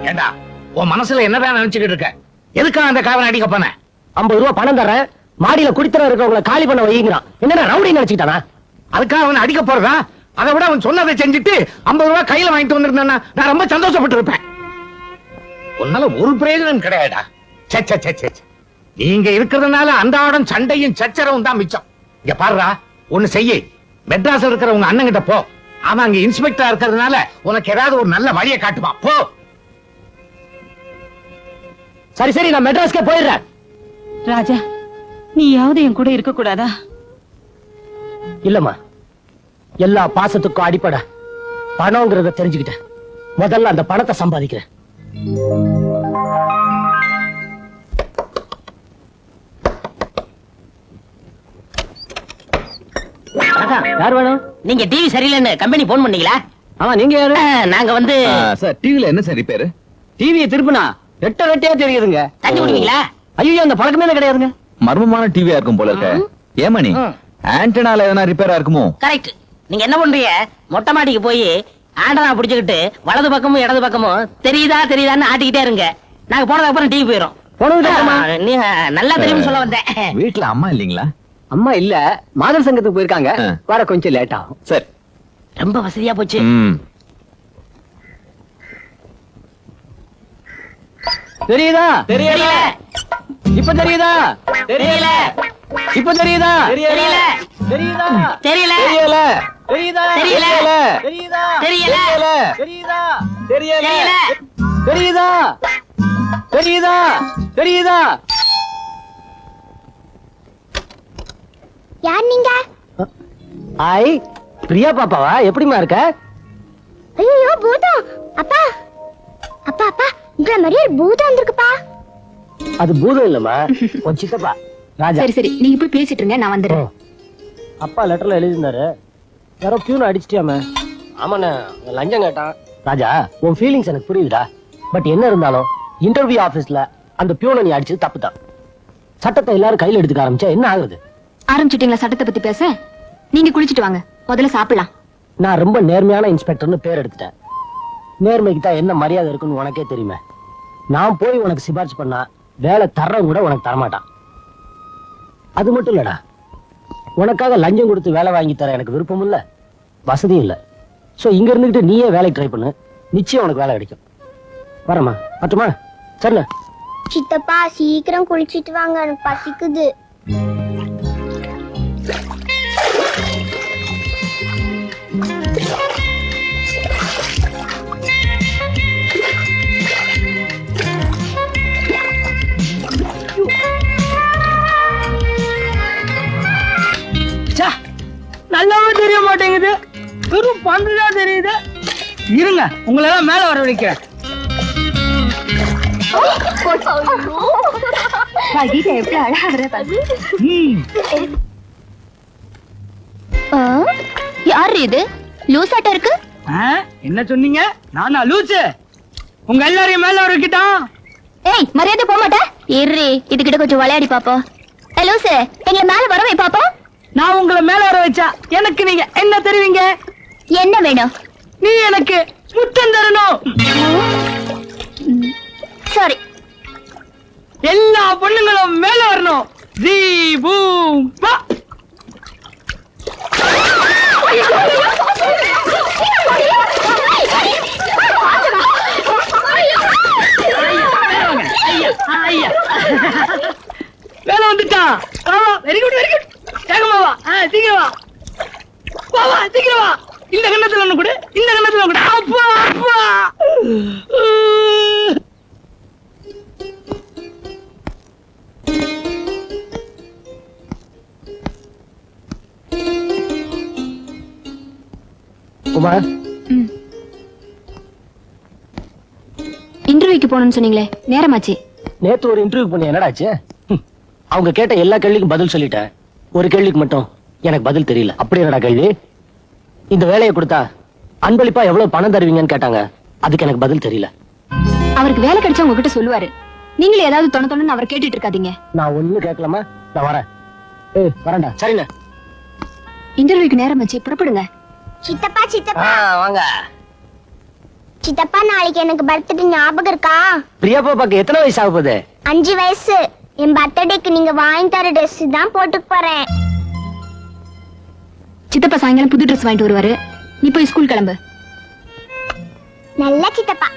ஏண்டா உன் மனசுல என்னதான் நினைச்சுக்கிட்டு இருக்க? எதுக்கா அந்த காவனை அடிக்க போன? 50 ரூபா பணம் தரேன், மாடியில குடித்தர இருக்கவங்களை காலி பண்ண வைங்கிறான். என்னடா ரவுடி நினைச்சுக்கிட்டானா? அதுக்காக அவனை அடிக்க போறதா? அதை விட அவன் சொன்னதை செஞ்சுட்டு 50 ரூபாய் கையில வாங்கிட்டு வந்திருந்தேன்னா நான் ரொம்ப சந்தோஷப்பட்டு இருப்பேன். உன்னால ஒரு பிரயோஜனம் கிடையாடா. நீங்க இருக்கிறதுனால அந்த ஆடம் சண்டையும் சச்சரவும் தான் மிச்சம். இங்க பாருடா, ஒண்ணு செய்ய, மெட்ராஸ்ல இருக்கிற உங்க அண்ணன் கிட்ட போ. அவன் அங்க இன்ஸ்பெக்டரா இருக்கிறதுனால உனக்கு ஏதாவது ஒரு நல்ல வழியை காட்டுவான். போ. சரி சரி, நான் மெட்ராஸ்க்கே போயிடுறேன். ராஜா, நீயாவது என் கூட இருக்க கூடாதா? இல்லம்மா, எல்லா பாசத்துக்கும் அடிப்படை பணம்ங்கிறத தெரிஞ்சுக்கிட்டேன். முதல்ல அந்த பணத்தை சம்பாதிக்கிறேன். யார் வேணும்? நீங்க டிவி சரியில்லைன்னு கம்பெனி போன் பண்ணீங்களா? ஆமா, நீங்க யாரு? நாங்க வந்து சார், டிவில என்ன சார் ரிப்பேர்? டிவியை திருப்பினா ரெட்ட ரெட்டையா தெரியுதுங்க. தண்ணி குடிப்பீங்களா? ஐயோ, அந்த பழக்கமே கிடையாதுங்க. மர்மமான டிவியா இருக்கும் போல இருக்க. ஏமணி, ஆண்டனால எதனா ரிப்பேரா இருக்குமோ? கரெக்ட். நீங்க என்ன பண்றீங்க? மொட்டை மாடிக்கு போய் ஆண்டனா புடிச்சுக்கிட்டு வலது பக்கமும் இடது பக்கமும் தெரியுதா தெரியுதான்னு ஆட்டிக்கிட்டே இருங்க. நாங்க போனதுக்கு அப்புறம் டிவி போயிரும். நீ நல்லா தெரியும் சொல்ல வந்தேன். வீட்டுல அம்மா இல்லீங்களா? அம்மா இல்ல, மாதர் சங்கத்துக்கு போயிருக்காங்க. வர கொஞ்சம் லேட் ஆகும். சரி, ரொம்ப வசதியா போச்சு. தெரியுதா? தெரியல. இப்ப தெரியுதா? தெரியல. இப்ப தெரியுதா? தெரியல. தெரியுதா? தெரியல. தெரியல. தெரியுதா? தெரியல. தெரியுதா? தெரியல. தெரியுதா? தெரியல. தெரியல. தெரியுதா? தெரியுதா? தெரியுதா? யார் நீங்க? ஐ, பிரியா பாப்பாவா? எப்படிமா இருக்க? ஐயோ, பூதம். அப்பா அப்பா அப்பா, உங்களை மாதிரியே ஒரு பூதம் வந்திருக்குப்பா. அது பூதம் இல்லம்மா, உன் சித்தப்பா ராஜா. சரி சரி, நீங்க போய் பேசிட்டு இருங்க, நான் வந்துடுறேன். அப்பா லெட்டர்ல எழுதிருந்தாரு, யாரோ பியூனை அடிச்சிட்டியாம. ஆமாண்ணே, லஞ்சம் கேட்டான். ராஜா, உன் ஃபீலிங்ஸ் எனக்கு புரியுதுடா. பட் என்ன இருந்தாலும் இன்டர்வியூ ஆபீஸ்ல அந்த பியூனை நீ அடிச்சது தப்பு தான். சட்டத்தை எல்லாரும் கையில எடுத்துக்க ஆரம்பிச்சா என்ன ஆகுது? ஆரம்பிச்சிட்டீங்களா சட்டத்தை பத்தி பேச? நீங்க குளிச்சிட்டு வாங்க, முதல்ல சாப்பிடலாம். நான் ரொம்ப நேர்மையான இன்ஸ்பெக்டர்னு பேர் எடுத்துட்டேன். நேர்மைக்கு தான் என்ன மரியாதை இருக்குன்னு உனக்கே தெரியுமே. நான் போய் உனக்கு சிபாரிசு பண்ணா வேலை தர்றவங்க கூட உனக்கு தரமாட்டான். அது மட்டும் இல்லடா, உனக்காக லஞ்சம் கொடுத்து வேலை வாங்கி தர எனக்கு விருப்பம் இல்ல, வசதியும் இல்ல. சோ இங்க இருந்துகிட்டு நீயே வேலைக்கு ட்ரை பண்ணு, நிச்சயம் உனக்கு வேலை கிடைக்கும். வரமா மட்டுமா? சரிண்ணா. சித்தப்பா, சீக்கிரம் குளிச்சிட்டு வாங்க, எனக்கு பசிக்குது. நல்லாவே தெரிய மாட்டேங்குது, வெறும் பண்றதா தெரியுது. இருங்க, உங்களை எல்லாம் மேல வர வைக்கிறேன். யாரு இது? லூசாட்ட இருக்கு. என்ன சொன்னீங்க? நானா லூசு? உங்க எல்லாரையும் மேல வர வைக்கிட்டான். ஏய், மரியாதை போக மாட்டேன். இரு, இதுகிட்ட கொஞ்சம் விளையாடி பாப்போம். லூசு, எங்களை மேல வர வை பாப்போம். நான் உங்களை மேல வர வச்சா எனக்கு நீங்க என்ன தருவீங்க? என்ன வேணும்? நீ எனக்கு முத்தம் தரணும். சரி, எல்லா பொண்ணுங்களும் மேல வரணும். ஜீ பூம் பா. வேலை வந்துட்டான். Very good very good. வேகமாவா, சீக்கிரம் வா. வா வா, சீக்கிரம் வா. இந்த கண்ணத்துல ஒண்ணு கொடு, இந்த கண்ணத்துல கொடு. அப்பா அப்பா. உமா, இன்டர்வியூக்கு போகணும்னு சொன்னீங்களே, நேரமாச்சு. நேத்து ஒரு இன்டர்வியூ பண்ணி என்னடாச்சு? அவங்க கேட்ட எல்லா கேள்விக்கும் பதில் சொல்லிட்டேன். ஒரு கேள்விக்கு மட்டும் எனக்கு பதில் தெரியல. அப்படி என்னடா கேள்வி? இந்த வேலையை கொடுத்தா அன்பளிப்பா எவ்வளவு பணம் தருவீங்கன்னு கேட்டாங்க. அதுக்கு எனக்கு பதில் தெரியல. அவருக்கு வேலை கிடைச்சா உங்ககிட்ட சொல்லுவாரு. நீங்களே ஏதாவது தொண அவர் கேட்டுட்டு இருக்காதீங்க. நான் ஒண்ணு கேட்கலாமா? நான் வரேன். வரேன்டா. சரிண்ணா. இன்டர்வியூக்கு நேரமாச்சு, புறப்படுங்க. சித்தப்பா சித்தப்பா வாங்க. சித்தப்பா நாளைக்கு எனக்கு பர்த்டே ஞாபகம் இருக்கா? பிரியா பாப்பாக்கு எத்தனை வயசு ஆக போகுது? 5 வயசு. என் பர்த்டேக்கு நீங்க வாங்கி தர ட்ரெஸ் தான் போட்டுக்க போறேன். சித்தப்பா சாயங்காலம் புது ட்ரெஸ் வாங்கிட்டு வருவாரு. நீ போய் ஸ்கூல் கிளம்பு. நல்ல சித்தப்பா.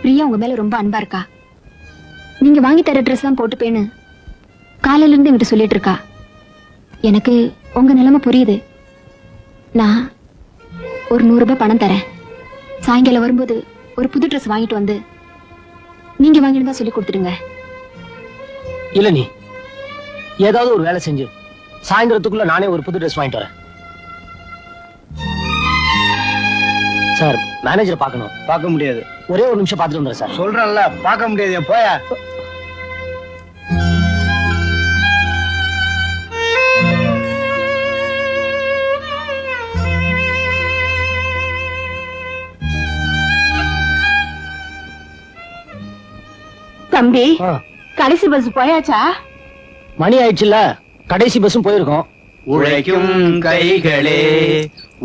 பிரியா உங்க மேல ரொம்ப அன்பா இருக்கா. நீங்க வாங்கி தர ட்ரெஸ் தான் போட்டுப்பேன்னு காலையில இருந்து என்கிட்ட சொல்லிட்டு இருக்கா. எனக்கு உங்க நிலைமை புரியுது. நான் ஒரு 100 ரூபாய் பணம் தரேன். சாயங்காலம் வரும்போது ஒரு புது ட்ரெஸ் வாங்கிட்டு வந்து நீங்க வாங்கிட்டு சொல்லி கொடுத்துடுங்க. இல்ல நீ ஏதாவது ஒரு வேலை செஞ்சு சாயந்தரத்துக்குள்ள நானே ஒரு புது ட்ரெஸ் வாங்கிட்டு வரேன். சார், மேனேஜரை பார்க்கணும். பார்க்க முடியாது. ஒரே ஒரு நிமிஷம் பார்த்துட்டு வந்துடுறேன் சார். சொல்றேன்ல, பார்க்க முடியாது. போயா. தம்பி, ஆ, கடைசி பஸ் போயாச்சா? மணி ஆயிடுச்சுல்ல, கடைசி பஸ்ஸும் போயிருக்கோம். உழைக்கும் கைகளே,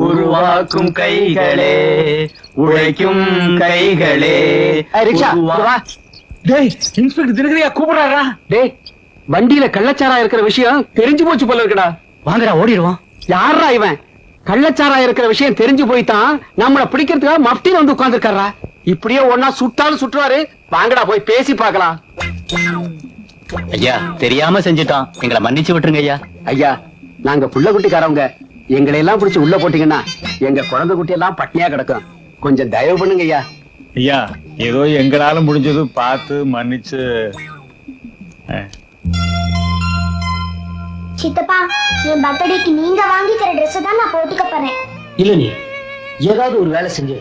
உருவாக்கும் கைகளே, உழைக்கும் கைகளே. ஏய், ரிக்ஷா, இங்க வா. டேய், இன்ஸ்பெக்டர் தினகரியா கூப்பிடுறாரா? டேய், வண்டியில கள்ளச்சாரா இருக்கிற விஷயம் தெரிஞ்சு போச்சு போல இருக்குடா. வாங்கடா, ஓடிடுவோம். யாரா இவன்? கள்ளச்சாரா இருக்கிற விஷயம் தெரிஞ்சு போய்தான் நம்மள பிடிக்கிறதுக்காக மஃப்டில வந்து உட்கார்ந்துருக்காரா. இப்படியே ஒன்னா சுட்டாலும் சுற்றுவாரு. வாங்கடா போய் பேசி பார்க்கலாம். ஐயா, தெரியாம செஞ்சிட்டோம், எங்களை மன்னிச்சு விட்டுருங்க ஐயா. ஐயா, நாங்க புள்ள குட்டிக்காரவங்க. எங்களை எல்லாம் பிடிச்சு உள்ள போட்டீங்கன்னா எங்க குழந்தை குட்டி எல்லாம் பட்னியா கிடக்கும். கொஞ்சம் தயவு பண்ணுங்க ஐயா. ஐயா, ஏதோ எங்களால முடிஞ்சது பார்த்து மன்னிச்சு. சித்தப்பா, என் பர்த்டேக்கு நீங்க வாங்கி தர ட்ரெஸ் தான் நான் போட்டுக்க போறேன். இல்ல நீ ஏதாவது ஒரு வேலை செஞ்சு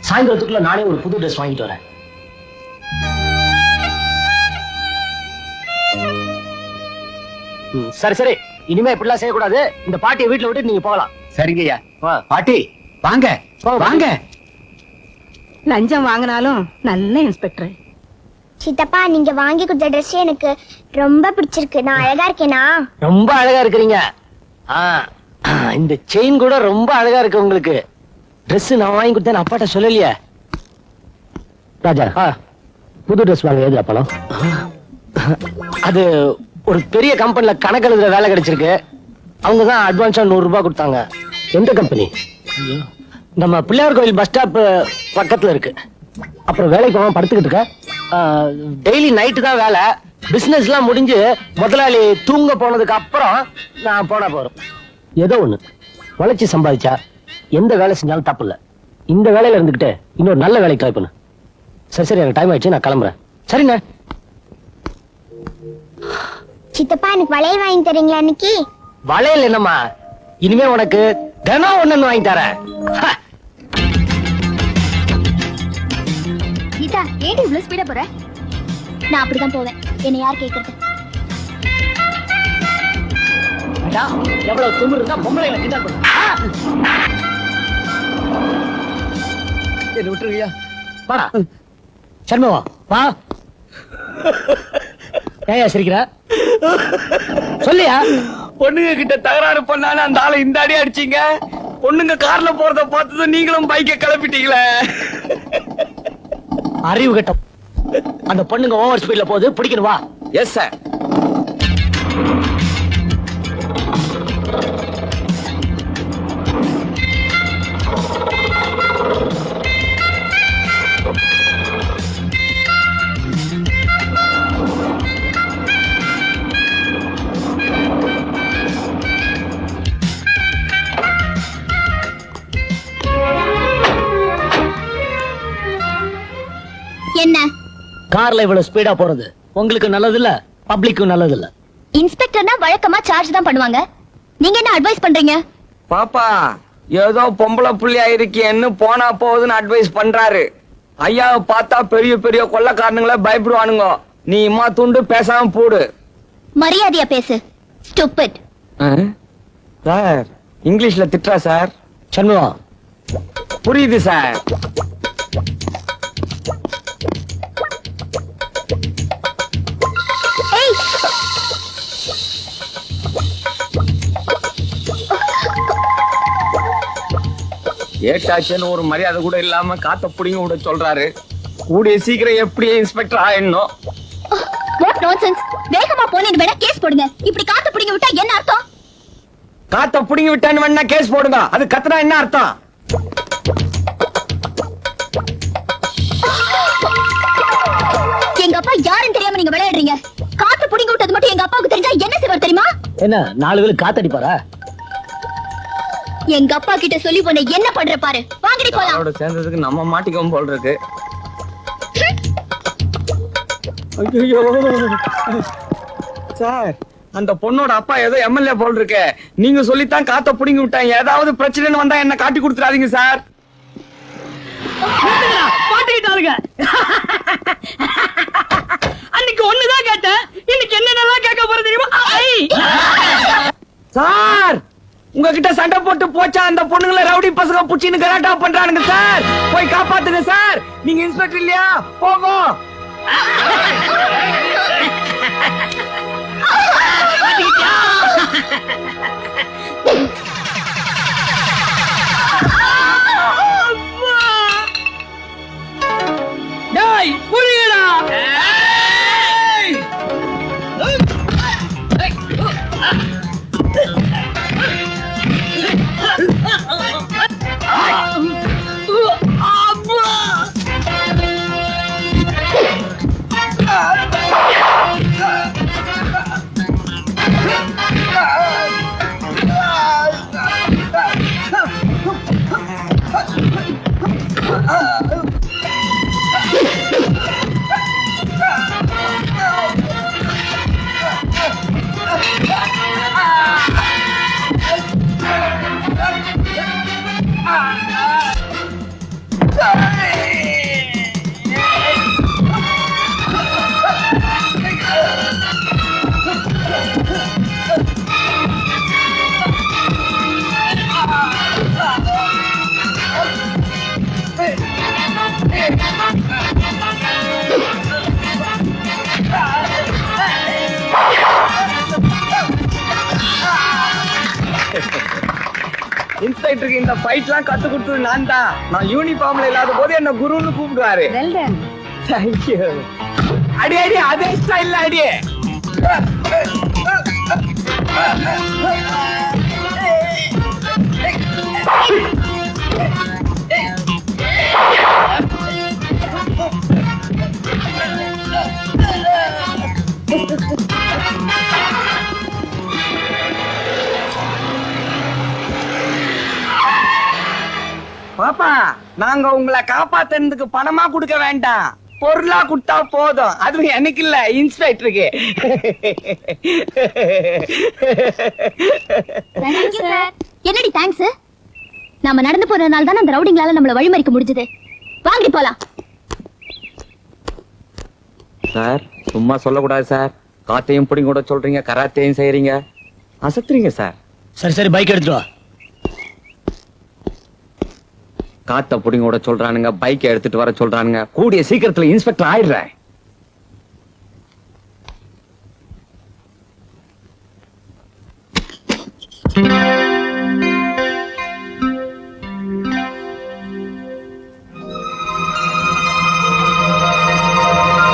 சாயந்தரத்துக்குள்ள நானே ஒரு புது ட்ரெஸ் வாங்கிட்டு வரேன். சரி சரி, இனிமே இப்படிலாம் செய்யக்கூடாது. இந்த பாட்டியை வீட்டுல விட்டு நீங்க போகலாம். சரிங்க ஐயா. வா. பாட்டி வாங்க வாங்க. லஞ்சம் வாங்கினாலும் நல்ல இன்ஸ்பெக்டர். சித்தப்பா, நீங்க வாங்கி கொடுத்த ட்ரெஸ் எனக்கு ரொம்ப பிடிச்சிருக்கு. நான் அழகா இருக்கேனா? ரொம்ப அழகா இருக்கிறீங்க. ஆ, இந்த செயின் கூட ரொம்ப அழகா இருக்கு உங்களுக்கு. Dress நான் வாங்கி கொடுத்தேன், அப்பாட்ட சொல்லலையே. ராஜா, புது ட்ரெஸ் வாங்க. ஏது அப்பலாம்? அது ஒரு பெரிய கம்பெனில கணக்கு எழுதுற வேலை கிடைச்சிருக்கு. அவங்க தான் அட்வான்ஸா 100 ரூபாய் கொடுத்தாங்க. எந்த கம்பெனி? நம்ம பிள்ளையார் கோயில் பஸ் ஸ்டாப் பக்கத்துல இருக்கு. அப்புறம் வேலைக்கு போகாம படுத்துக்கிட்டு இருக்க. டெய்லி நைட்டு தான் வேலை. பிசினஸ் எல்லாம் முடிஞ்சு முதலாளி தூங்க போனதுக்கு அப்புறம் நான் போனா போறோம். ஏதோ ஒண்ணு உழைச்சி சம்பாதிச்சா எந்த வேலை செஞ்சாலும் தப்பு இல்ல. இந்த வேலையில இருந்துகிட்டு இன்னொரு நல்ல வேலைக்கு ட்ரை பண்ணு. சரி சரி, எனக்கு டைம் ஆயிடுச்சு, நான் கிளம்புறேன். சரிண்ணே. சித்தப்பா, எனக்கு வளையல் வாங்கி தரீங்களா இன்னைக்கு? வளையல் என்னம்மா, இனிமே உனக்கு தினம் ஒண்ணு வாங்கி தரேன். கீதா, ஏடி இவ்வளவு ஸ்பீடா போற? நான் அப்படிதான் போவேன். என்னை யார் கேக்குறது? எவ்வளவு தும்பு இருந்தா பொம்பளைங்களை கிண்டல் பண்ணு. என்ன விட்டுருங்கய்யா. வாடா சண்முகா, வா. ஏன் சிரிக்கிற? சொல்லியா? பொண்ணுங்க கிட்ட தகராறு பண்ணானே அந்த ஆளை இந்த அடி அடிச்சீங்க. பொண்ணுங்க கார்ல போறத பார்த்ததும் நீங்களும் பைக்கை கிளப்பிட்டீங்களே. அறிவு கட்டம். அந்த பொண்ணுங்க ஓவர் ஸ்பீட்ல போகுது, பிடிக்கணும். வா. Yes sir. என்ன? கார்ல இவ்வளவு ஸ்பீடா போறது உங்களுக்கு நல்லது இல்ல, பப்ளிக்கும் நல்லது இல்ல. இன்ஸ்பெக்டர்னா வழக்கமா சார்ஜ் தான் பண்ணுவாங்க. நீங்க என்ன அட்வைஸ் பண்றீங்க? பாப்பா, ஏதோ பொம்பளை புள்ளியா இருக்கேன்னு போனா போகுதுன்னு அட்வைஸ் பண்றாரு. ஐயாவை பார்த்தா பெரிய பெரிய கொள்ளக்காரனுங்கள பயப்படுவானுங்க. நீ இம்மா துண்டு பேசாம போடு. மரியாதையா பேசு. ஸ்டூபிட். சார், இங்கிலீஷ்ல திட்டுறா சார். சண்முகா, புரியுது சார். ஏட்டாச்சுன்னு ஒரு மரியாதை கூட இல்லாம காத்த புடிங்க விட சொல்றாரு. கூடிய சீக்கிரம் எப்படியே இன்ஸ்பெக்டர் ஆயிடணும். What nonsense. வேகமா போனீங்க வேணா கேஸ் போடுங்க. இப்படி காத்து பிடிங்க விட்டா என்ன அர்த்தம்? காத்த புடிங்க விட்டான்னு வேணா கேஸ் போடுங்க. அது கத்துனா என்ன அர்த்தம்? எங்க அப்பா யாருன்னு தெரியாம நீங்க விளையாடுறீங்க. காத்து பிடிங்க விட்டது மட்டும் எங்க அப்பாவுக்கு தெரிஞ்சா என்ன செய்வார் தெரியுமா? என்ன 4 பேர் காத்தடிப்பாரா? எங்க அப்பா கிட்ட சொல்லி போன என்ன பண்ற பாரு. வாங்கடி போலாம். அவரோட சேர்ந்ததுக்கு நம்ம மாட்டிக்கவும் போல் இருக்கு. ஐயோ சார், அந்த பொண்ணோட அப்பா ஏதோ எம்எல்ஏ போல் இருக்கு. நீங்க சொல்லித்தான் காத்த புடிங்கி விட்டாங்க. ஏதாவது பிரச்சனைன்னு வந்தா என்ன காட்டி கொடுத்துறாதீங்க சார். பாட்டுக்கிட்டாருங்க. அன்னைக்கு ஒண்ணுதான் கேட்டேன், இன்னைக்கு என்னென்னலாம் கேட்க போறது தெரியுமா? சார், உங்ககிட்ட சண்டை போட்டு போச்சா அந்த பொண்ணுங்களை ரவுடி பசங்க புடிச்சின்னு கலாட்டா பண்றானுங்க சார். போய் காப்பாத்துங்க சார். நீங்க இன்ஸ்பெக்டர் இல்லையா? போங்க. டேய் புரியடா. இன்ஸ்பெக்டருக்கு இந்த ஃபைட்லாம் கத்து கொடுத்தது நான் தான். நான் யூனிஃபார்ம்ல இல்லாத போது என்ன குருன்னு கூப்பிடுவாரு. தேங்க்யூ. அடி அடி, அதே ஸ்டைல்ல அடி. பாப்பா, நாங்க உங்களை காப்பாத்துறதுக்கு பணமா கொடுக்க வேண்டாம், பொருளா கொடுத்தா போதும். அதுவும் எனக்கு இல்ல, இன்ஸ்பெக்டருக்கு. என்னடி தேங்க்ஸ்? நாம நடந்து போறதுனால தான் அந்த ரவுடிங்களால நம்மள வழிமறிக்க முடிஞ்சது. வாங்கி போலாம். சார், சும்மா சொல்லக்கூடாது சார். காத்தையும் பிடிங்க கூட சொல்றீங்க, கராத்தையும் செய்யறீங்க, அசத்துறீங்க சார். சரி பைக் எடுத்துட்டு வா. காத்த புடிங்க கூட சொல்றானுங்க, பைக்கை எடுத்துட்டு வர சொல்றானுங்க. கூடிய சீக்கிரத்துல இன்ஸ்பெக்டர் ஆயிடுறேன்.